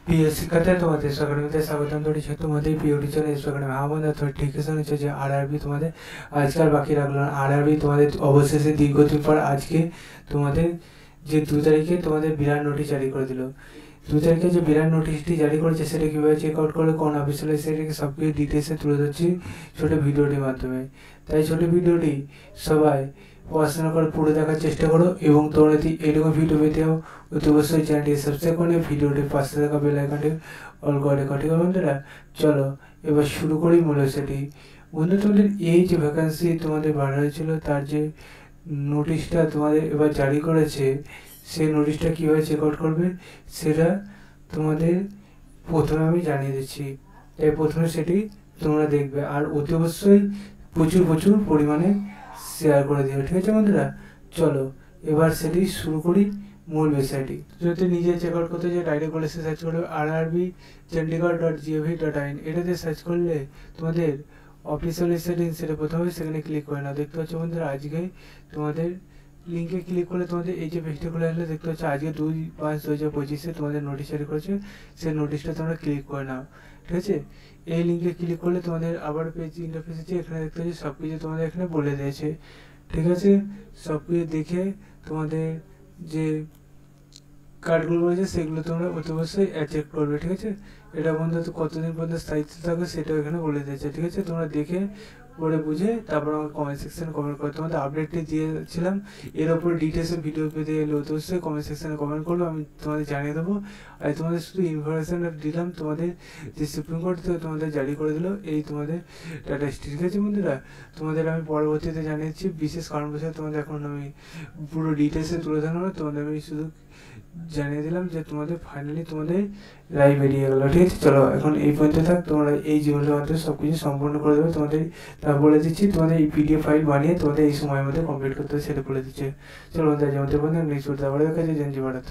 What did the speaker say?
প্রিয় শিক্ষার্থী, তোমাদের একাডেমিতে স্বাগতম জানাচ্ছি। তোমাদের প্রিয় টিচার একাডেমি। হ্যাঁ বন্ধুরা, তোমার নোটিফিকেশন হচ্ছে যে আরআরবি তোমাদের আজকাল বাকি রাখলো না। আরআরবি তোমাদের অবশেষে দীর্ঘদিন পর আজকে তোমাদের যে 2 তারিখে তোমাদের বিরাট নোটিশ জারি করে দিল। 2 তারিখে যে বিরাট নোটিশটি জারি করেছে সেটা কীভাবে চেক আউট করে কোন অফিসিয়াল সেটাকে সব কিছু ডিটেলসে তুলে ধরছি ছোটো ভিডিওটির মাধ্যমে। তাই ছোটো ভিডিওটি সবাই পড়াশোনা করে পুরো দেখার চেষ্টা করো এবং তোমরা যদি এরকম ভিডিও পেতে হও অতি অবশ্যই চ্যানেলটি সাবস্ক্রাইব করে ভিডিওটির পাশে থাকা বেল আইকনটি অল করে রেখো। ঠিক আছে বন্ধুরা, চলো এবার শুরু করি মূল সেটি। বন্ধু, তোমাদের এই যে ভ্যাকান্সি তোমাদের বাড়া হয়েছিল তার যে নোটিশটা তোমাদের এবার জারি করেছে, সেই নোটিশটা কীভাবে চেক আউট করবে সেটা তোমাদের প্রথমে আমি জানিয়ে দিচ্ছি। তাই প্রথমে সেটি তোমরা দেখবে আর অতি অবশ্যই প্রচুর পরিমাণে শেয়ার করে দিও। ঠিক আছে বন্ধুরা, চলো এবার সেটি শুরু করি মূল বিষয়টি। যদি নিজে চেক আউট করতে চাই ডাইরেক্ট বলে সার্চ করবে rrb.chandigarh.gov.in। এটাতে সার্চ করলে তোমাদের অফিসিয়াল সেটিংস সেটা প্রথমে সেখানে ক্লিক করে নাও। দেখতে পাচ্ছ বন্ধুরা, আজকে তোমাদের লিঙ্কে ক্লিক করলে তোমাদের এই যে পেজটা খুলে আসলে দেখতে পাচ্ছ আজকে 2/5/2025 তোমাদের নোটিশ জারি করেছে। সেই নোটিশটা তোমরা ক্লিক করে নাও। ঠিক আছে, এই লিঙ্কে ক্লিক করলে তোমাদের আবার পেজ ইন্টারফেস আছে। এখানে দেখতে পাচ্ছি সব কিছু তোমাদের এখানে বলে দিয়েছে। ঠিক আছে, সব কিছু দেখে তোমাদের যে কার্ডগুলো রয়েছে সেগুলো তোমরা অতি অবশ্যই চেক করবে। ঠিক আছে, এটা বন্ধু কতদিন পর্যন্ত স্থায়িত্ব থাকবে সেটাও এখানে বলে দিয়েছে। ঠিক আছে, তোমরা দেখে পড়ে বুঝে তারপর আমাকে কমেন্ট সেকশনে কমেন্ট করো। তোমাদের আপডেটটি দিয়েছিলাম, এর ওপর ডিটেলসে ভিডিও পেতে গেলে অতি অবশ্যই কমেন্ট সেকশনে কমেন্ট করলো, আমি তোমাদের জানিয়ে দেবো। আর তোমাদের শুধু ইনফরমেশনটা দিলাম তোমাদের যে সুপ্রিম কোর্ট থেকে তোমাদের জারি করে দিল এই তোমাদের টাটা স্টিল। ঠিক আছে বন্ধুরা, তোমাদের আমি পরবর্তীতে জানিয়েছি বিশেষ কারণ বসে তোমাদের এখন আমি পুরো ডিটেলসে তুলে ধরবো। তোমাদের আমি শুধু জানিয়ে দিলাম যে তোমাদের ফাইনালি তোমাদের রায় বেরিয়ে গেলো। ঠিক আছে, চলো এখন এই পর্যন্ত থাক। তোমরা এই জীবনের মাধ্যমে সব কিছু সম্পূর্ণ করে দেবে। তোমাদের তা বলে দিচ্ছি, তোমাদের এই পিডিএফ ফাইল বানিয়ে তোমাদের এই সময়ের মধ্যে কমপ্লিট করতে হবে সেটা বলে দিচ্ছে। চলো বন্ধুরা, যেমন নেক্সট ভিডিওতে আবার দেখা যায়। জয় ভারত।